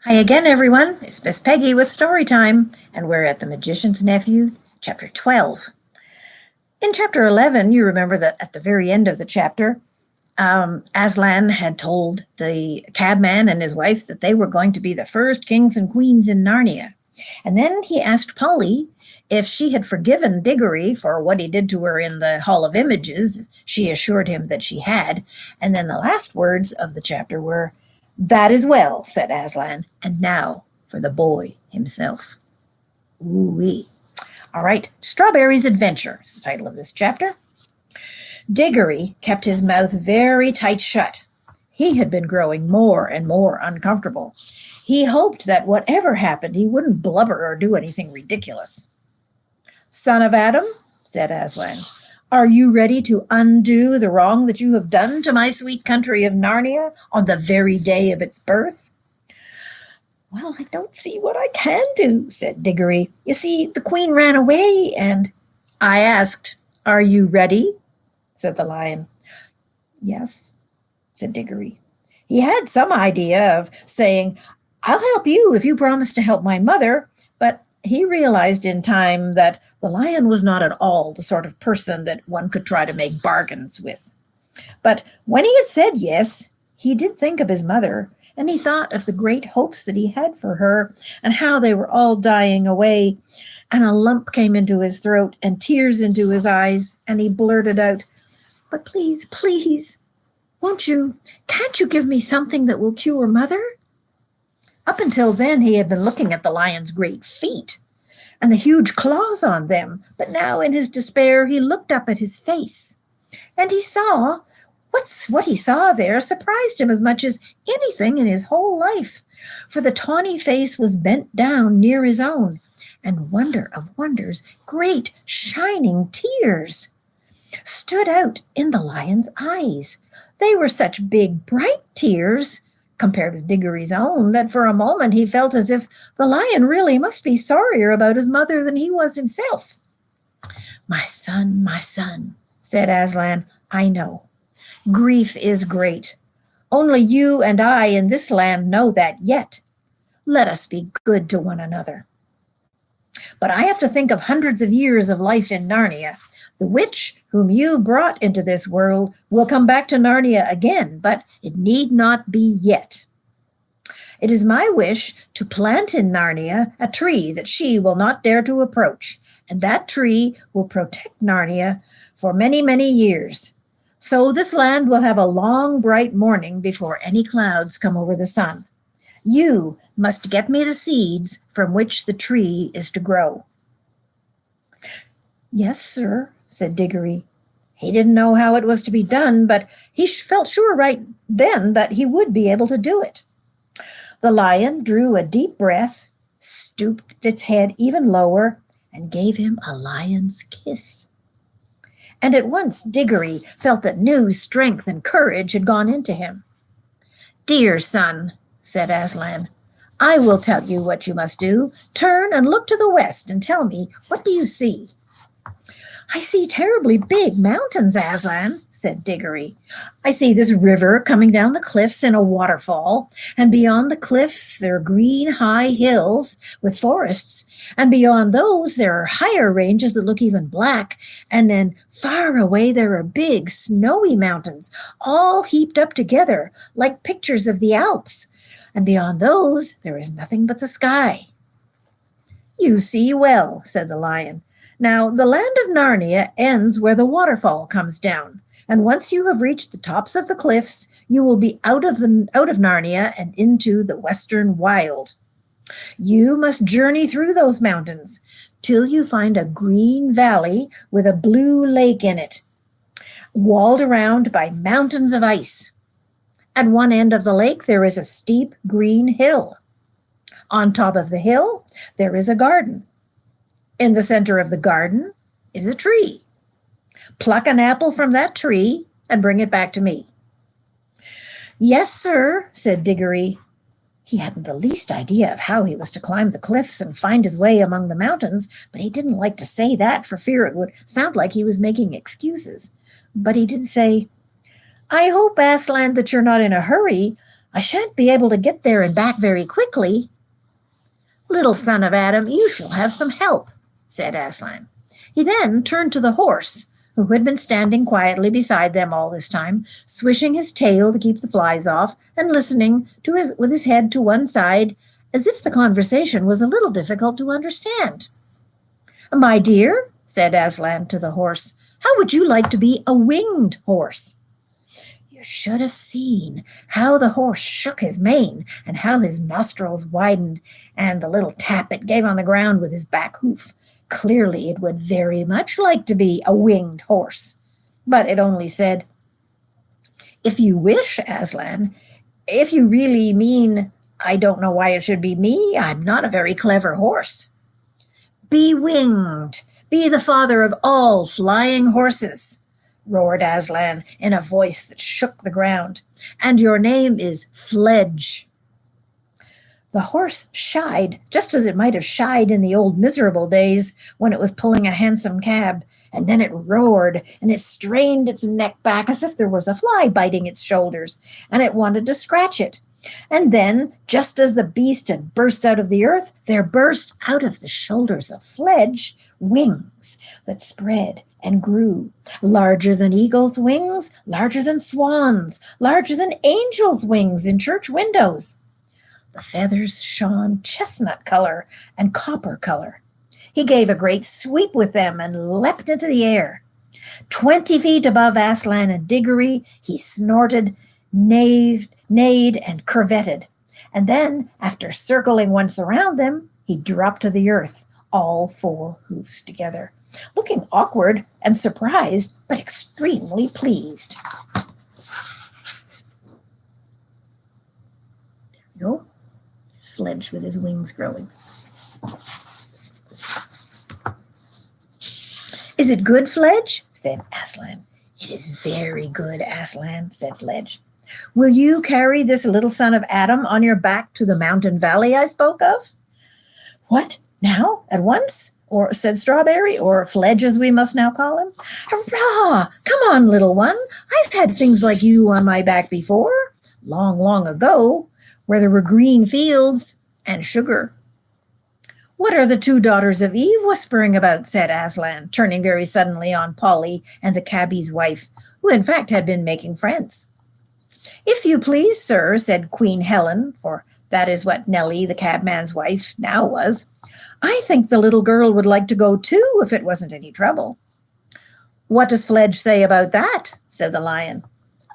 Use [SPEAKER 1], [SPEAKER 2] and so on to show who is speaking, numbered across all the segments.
[SPEAKER 1] Hi again, everyone. It's Miss Peggy with Story Time, and we're at The Magician's Nephew, Chapter 12. In Chapter 11, you remember that at the very end of the chapter, Aslan had told the cabman and his wife that they were going to be the first kings and queens in Narnia. And then he asked Polly if she had forgiven Diggory for what he did to her in the Hall of Images. She assured him that she had. And then the last words of the chapter were, "That is well," said Aslan, "and now for the boy himself." Ooh-wee. All right, Strawberry's Adventure is the title of this chapter. Diggory kept his mouth very tight shut. He had been growing more and more uncomfortable. He hoped that whatever happened, he wouldn't blubber or do anything ridiculous. "Son of Adam," said Aslan, "are you ready to undo the wrong that you have done to my sweet country of Narnia on the very day of its birth?" "Well, I don't see what I can do," said Diggory. "You see, the queen ran away and—" "I asked, are you ready?" said the lion. "Yes," said Diggory. He had some idea of saying, "I'll help you if you promise to help my mother," but he realized in time that the lion was not at all the sort of person that one could try to make bargains with. But when he had said yes, he did think of his mother, and he thought of the great hopes that he had for her and how they were all dying away, and a lump came into his throat and tears into his eyes, and he blurted out, "But please, please, can't you give me something that will cure mother?" Up until then, he had been looking at the lion's great feet and the huge claws on them, but now in his despair he looked up at his face, and he saw what he saw there surprised him as much as anything in his whole life, for the tawny face was bent down near his own, and wonder of wonders, great shining tears stood out in the lion's eyes. They were such big, bright tears, compared with Diggory's own, that for a moment he felt as if the lion really must be sorrier about his mother than he was himself. my son," said Aslan, "I know. Grief is great. Only you and I in this land know that yet. Let us be good to one another. But I have to think of hundreds of years of life in Narnia. The witch whom you brought into this world will come back to Narnia again, but it need not be yet. It is my wish to plant in Narnia a tree that she will not dare to approach, and that tree will protect Narnia for many, many years. So this land will have a long, bright morning before any clouds come over the sun. You must get me the seeds from which the tree is to grow." "Yes, sir," said Diggory. He didn't know how it was to be done, but he felt sure right then that he would be able to do it. The lion drew a deep breath, stooped its head even lower, and gave him a lion's kiss. And at once Diggory felt that new strength and courage had gone into him. "Dear son," said Aslan, "I will tell you what you must do. Turn and look to the west and tell me, what do you see?" "I see terribly big mountains, Aslan," said Diggory. "I see this river coming down the cliffs in a waterfall, and beyond the cliffs there are green high hills with forests, and beyond those there are higher ranges that look even black, and then far away there are big snowy mountains, all heaped up together like pictures of the Alps, and beyond those there is nothing but the sky." "You see well," said the lion. "Now, the land of Narnia ends where the waterfall comes down, and once you have reached the tops of the cliffs, you will be out of Narnia and into the western wild. You must journey through those mountains till you find a green valley with a blue lake in it, walled around by mountains of ice. At one end of the lake there is a steep green hill. On top of the hill there is a garden. In the center of the garden is a tree. Pluck an apple from that tree and bring it back to me." "Yes, sir," said Diggory. He hadn't the least idea of how he was to climb the cliffs and find his way among the mountains, but he didn't like to say that for fear it would sound like he was making excuses. But he did say, "I hope, Aslan, that you're not in a hurry. I shan't be able to get there and back very quickly." "Little son of Adam, you shall have some help," said Aslan. He then turned to the horse, who had been standing quietly beside them all this time, swishing his tail to keep the flies off, and listening with his head to one side, as if the conversation was a little difficult to understand. "My dear," said Aslan to the horse, "how would you like to be a winged horse?" You should have seen how the horse shook his mane, and how his nostrils widened, and the little tap it gave on the ground with his back hoof. Clearly it would very much like to be a winged horse. But it only said, "If you wish, Aslan, if you really mean, I don't know why it should be me. I'm not a very clever horse." "Be winged. Be the father of all flying horses," roared Aslan in a voice that shook the ground. "And your name is Fledge." The horse shied, just as it might have shied in the old miserable days when it was pulling a hansom cab, and then it roared, and it strained its neck back as if there was a fly biting its shoulders, and it wanted to scratch it. And then, just as the beast had burst out of the earth, there burst out of the shoulders of Fledge wings that spread and grew, larger than eagles' wings, larger than swans, larger than angels' wings in church windows. The feathers shone chestnut color and copper color. He gave a great sweep with them and leapt into the air. 20 feet above Aslan and Diggory, he snorted, neighed, and curvetted. And then, after circling once around them, he dropped to the earth, all 4 hoofs together, looking awkward and surprised, but extremely pleased. There we go. There's Fledge with his wings growing. "Is it good, Fledge?" said Aslan. "It is very good, Aslan," said Fledge. "Will you carry this little son of Adam on your back to the mountain valley I spoke of?" "What, now, at once?" said Strawberry, or Fledge as we must now call him. "Hurrah! Come on, little one. I've had things like you on my back before, long, long ago, where there were green fields and sugar." "What are the 2 daughters of Eve whispering about?" said Aslan, turning very suddenly on Polly and the cabbie's wife, who in fact had been making friends. "If you please, sir," said Queen Helen, for that is what Nellie, the cabman's wife, now was, "I think the little girl would like to go too, if it wasn't any trouble." "What does Fledge say about that?" said the lion.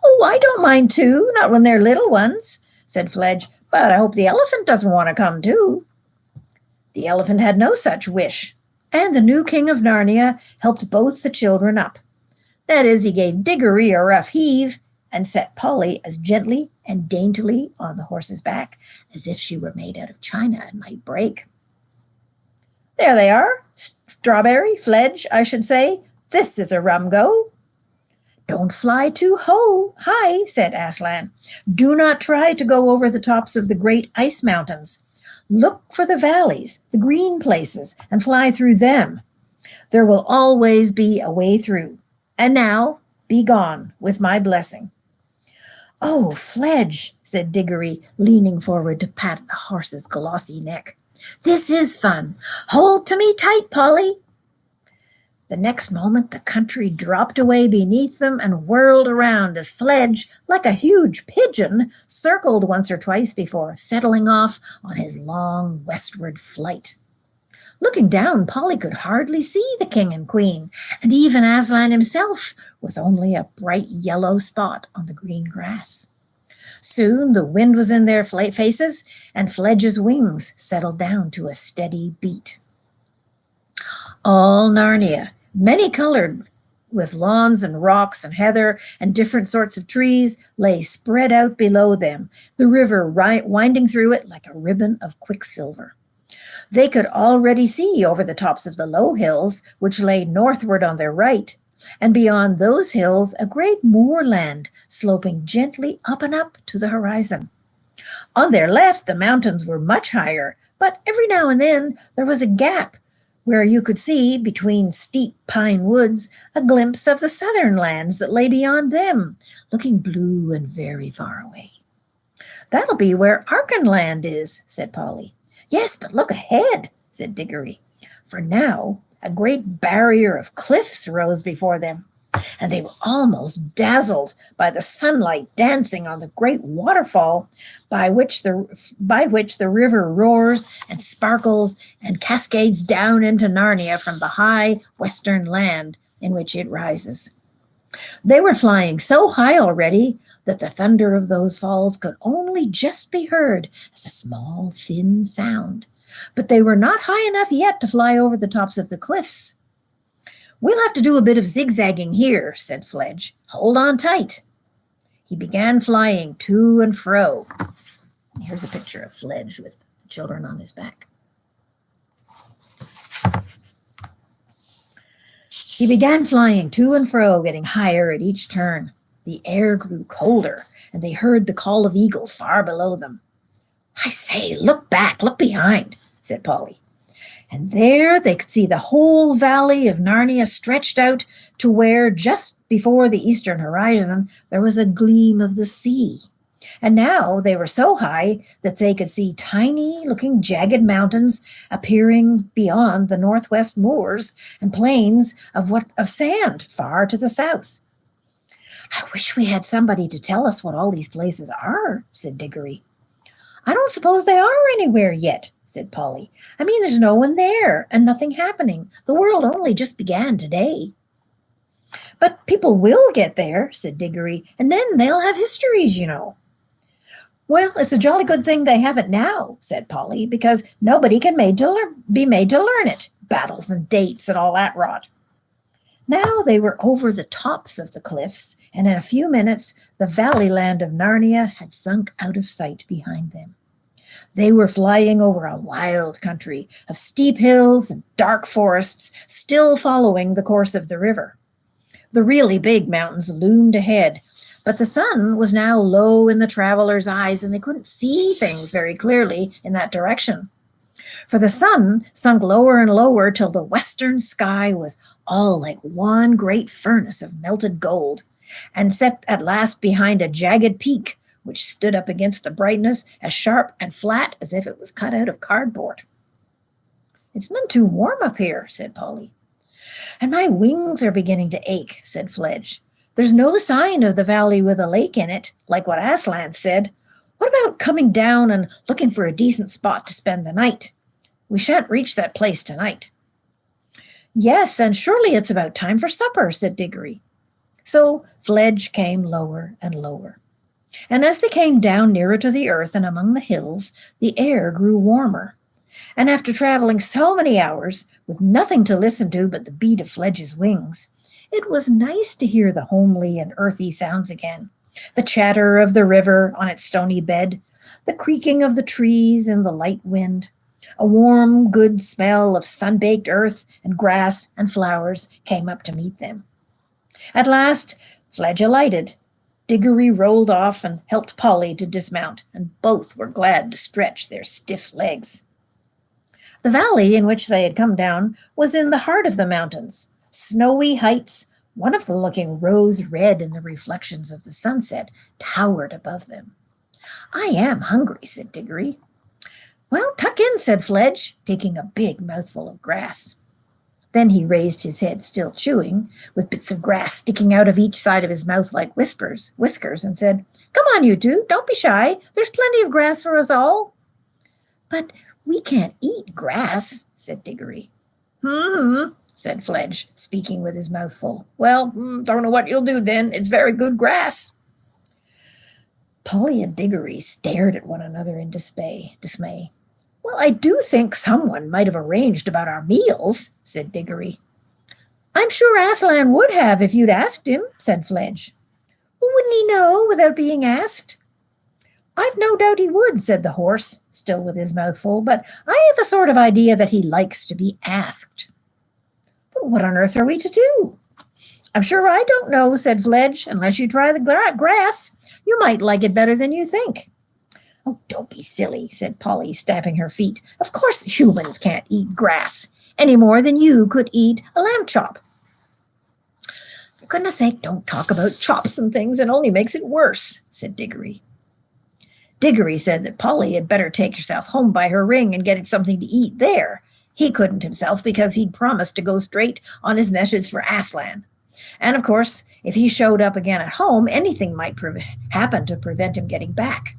[SPEAKER 1] "Oh, I don't mind too, not when they're little ones," said Fledge, "but I hope the elephant doesn't want to come too." The elephant had no such wish, and the new king of Narnia helped both the children up. That is, he gave Diggory a rough heave and set Polly as gently and daintily on the horse's back as if she were made out of china and might break. "There they are, Strawberry, Fledge, I should say. This is a rum go." "Don't fly too high," said Aslan. "Do not try to go over the tops of the great ice mountains. Look for the valleys, the green places, and fly through them. There will always be a way through. And now, be gone, with my blessing." "Oh, Fledge," said Diggory, leaning forward to pat the horse's glossy neck. "This is fun. Hold to me tight, Polly." The next moment the country dropped away beneath them and whirled around as Fledge, like a huge pigeon, circled once or twice before settling off on his long westward flight. Looking down, Polly could hardly see the king and queen, and even Aslan himself was only a bright yellow spot on the green grass. Soon the wind was in their faces, and Fledge's wings settled down to a steady beat. All Narnia, many-colored, with lawns and rocks and heather and different sorts of trees, lay spread out below them, the river winding through it like a ribbon of quicksilver. They could already see over the tops of the low hills, which lay northward on their right, and beyond those hills a great moorland sloping gently up and up to the horizon. On their left the mountains were much higher, but every now and then there was a gap where you could see, between steep pine woods, a glimpse of the southern lands that lay beyond them, looking blue and very far away. That'll be where Archenland is, said Polly. Yes, but look ahead, said Diggory. For now, a great barrier of cliffs rose before them, and they were almost dazzled by the sunlight dancing on the great waterfall by which the river roars and sparkles and cascades down into Narnia from the high western land in which it rises. They were flying so high already that the thunder of those falls could only just be heard as a small, thin sound. But they were not high enough yet to fly over the tops of the cliffs. We'll have to do a bit of zigzagging here, said Fledge. Hold on tight. He began flying to and fro. Here's a picture of Fledge with the children on his back. He began flying to and fro, getting higher at each turn. The air grew colder, and they heard the call of eagles far below them. I say, look back, look behind, said Polly. And there they could see the whole valley of Narnia stretched out to where, just before the eastern horizon, there was a gleam of the sea. And now they were so high that they could see tiny-looking jagged mountains appearing beyond the northwest moors and plains of sand far to the south. I wish we had somebody to tell us what all these places are, said Diggory. I don't suppose they are anywhere yet, said Polly. I mean, there's no one there and nothing happening. The world only just began today. But people will get there, said Diggory, and then they'll have histories, you know. Well, it's a jolly good thing they have it now, said Polly, because nobody can be made to learn it. Battles and dates and all that rot. Now they were over the tops of the cliffs, and in a few minutes the valley land of Narnia had sunk out of sight behind them. They were flying over a wild country of steep hills and dark forests, still following the course of the river. The really big mountains loomed ahead, but the sun was now low in the travelers' eyes, and they couldn't see things very clearly in that direction. For the sun sunk lower and lower till the western sky was all like one great furnace of melted gold, and set at last behind a jagged peak which stood up against the brightness as sharp and flat as if it was cut out of cardboard. It's none too warm up here, said Polly. And my wings are beginning to ache, said Fledge. There's no sign of the valley with a lake in it, like what Aslan said. What about coming down and looking for a decent spot to spend the night? We shan't reach that place tonight. Yes, and surely it's about time for supper, said Diggory. So Fledge came lower and lower. And as they came down nearer to the earth and among the hills, the air grew warmer. And after traveling so many hours, with nothing to listen to but the beat of Fledge's wings, it was nice to hear the homely and earthy sounds again, the chatter of the river on its stony bed, the creaking of the trees in the light wind. A warm, good smell of sun-baked earth and grass and flowers came up to meet them. At last, Fledge alighted. Diggory rolled off and helped Polly to dismount, and both were glad to stretch their stiff legs. The valley in which they had come down was in the heart of the mountains. Snowy heights, one of them looking rose-red in the reflections of the sunset, towered above them. I am hungry, said Diggory. Well, tuck in, said Fledge, taking a big mouthful of grass. Then he raised his head, still chewing, with bits of grass sticking out of each side of his mouth like whiskers, and said, Come on, you two, don't be shy. There's plenty of grass for us all. But we can't eat grass, said Diggory. Said Fledge, speaking with his mouth full. Well, don't know what you'll do then. It's very good grass. Polly and Diggory stared at one another in dismay. Well, I do think someone might have arranged about our meals, said Diggory. I'm sure Aslan would have if you'd asked him, said Fledge. Well, wouldn't he know without being asked? I've no doubt he would, said the horse, still with his mouth full, but I have a sort of idea that he likes to be asked. But what on earth are we to do? I'm sure I don't know, said Fledge. Unless you try the grass, you might like it better than you think. Oh, don't be silly, said Polly, stamping her feet. Of course humans can't eat grass, any more than you could eat a lamb chop. For goodness sake, don't talk about chops and things. It only makes it worse, said Diggory. Diggory said that Polly had better take herself home by her ring and get something to eat there. He couldn't himself because he'd promised to go straight on his message for Aslan. And of course, if he showed up again at home, anything might happen to prevent him getting back.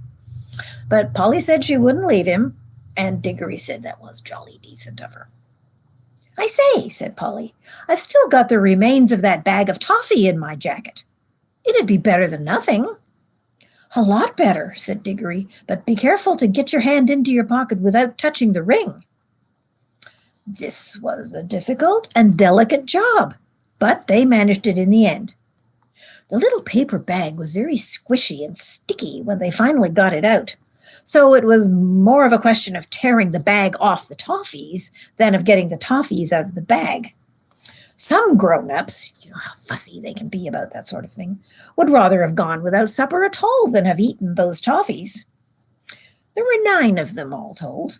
[SPEAKER 1] But Polly said she wouldn't leave him, and Diggory said that was jolly decent of her. I say, said Polly, I've still got the remains of that bag of toffee in my jacket. It'd be better than nothing. A lot better, said Diggory, but be careful to get your hand into your pocket without touching the ring. This was a difficult and delicate job, but they managed it in the end. The little paper bag was very squishy and sticky when they finally got it out, so it was more of a question of tearing the bag off the toffees than of getting the toffees out of the bag. Some grown-ups, you know how fussy they can be about that sort of thing, would rather have gone without supper at all than have eaten those toffees. There were 9 of them all told.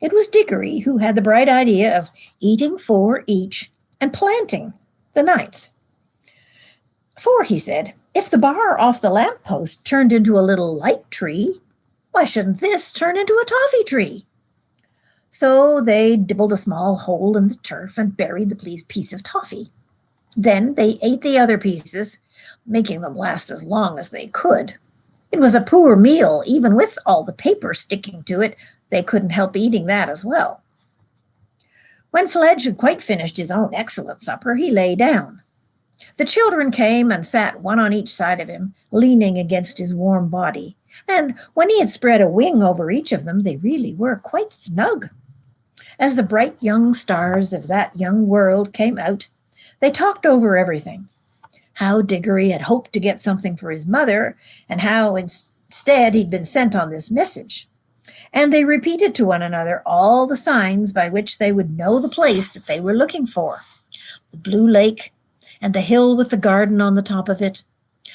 [SPEAKER 1] It was Diggory who had the bright idea of eating 4 each and planting the 9th. For, he said, if the bar off the lamppost turned into a little light tree, why shouldn't this turn into a toffee tree? So they dibbled a small hole in the turf and buried the piece of toffee. Then they ate the other pieces, making them last as long as they could. It was a poor meal, even with all the paper sticking to it. They couldn't help eating that as well. When Fledge had quite finished his own excellent supper, he lay down. The children came and sat one on each side of him, leaning against his warm body. And when he had spread a wing over each of them, they really were quite snug. As the bright young stars of that young world came out, they talked over everything. How Diggory had hoped to get something for his mother, and how instead he'd been sent on this message. And they repeated to one another all the signs by which they would know the place that they were looking for. The blue lake, and the hill with the garden on the top of it.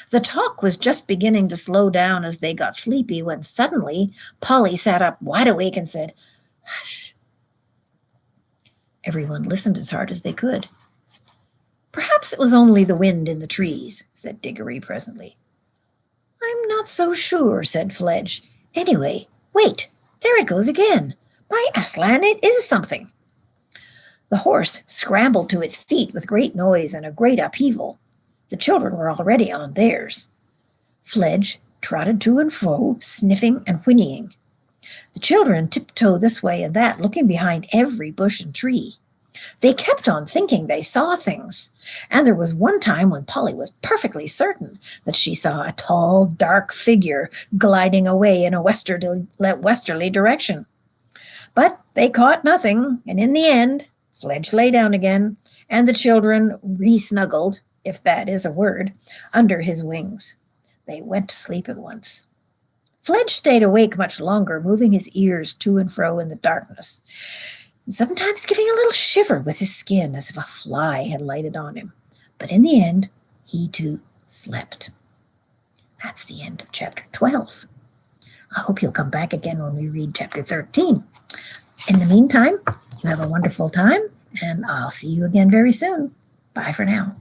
[SPEAKER 1] The talk was just beginning to slow down as they got sleepy when suddenly Polly sat up wide awake and said, "Hush." Everyone listened as hard as they could. "Perhaps it was only the wind in the trees," said Diggory presently. "I'm not so sure," said Fledge. "Anyway, wait, there it goes again. By Aslan, it is something." The horse scrambled to its feet with great noise and a great upheaval. The children were already on theirs. Fledge trotted to and fro, sniffing and whinnying. The children tiptoed this way and that, looking behind every bush and tree. They kept on thinking they saw things, and there was one time when Polly was perfectly certain that she saw a tall, dark figure gliding away in a westerly direction. But they caught nothing, and in the end, Fledge lay down again, and the children re-snuggled, if that is a word, under his wings. They went to sleep at once. Fledge stayed awake much longer, moving his ears to and fro in the darkness, and sometimes giving a little shiver with his skin as if a fly had lighted on him. But in the end, he too slept. That's the end of chapter 12. I hope you'll come back again when we read chapter 13. In the meantime, you have a wonderful time, and I'll see you again very soon. Bye for now.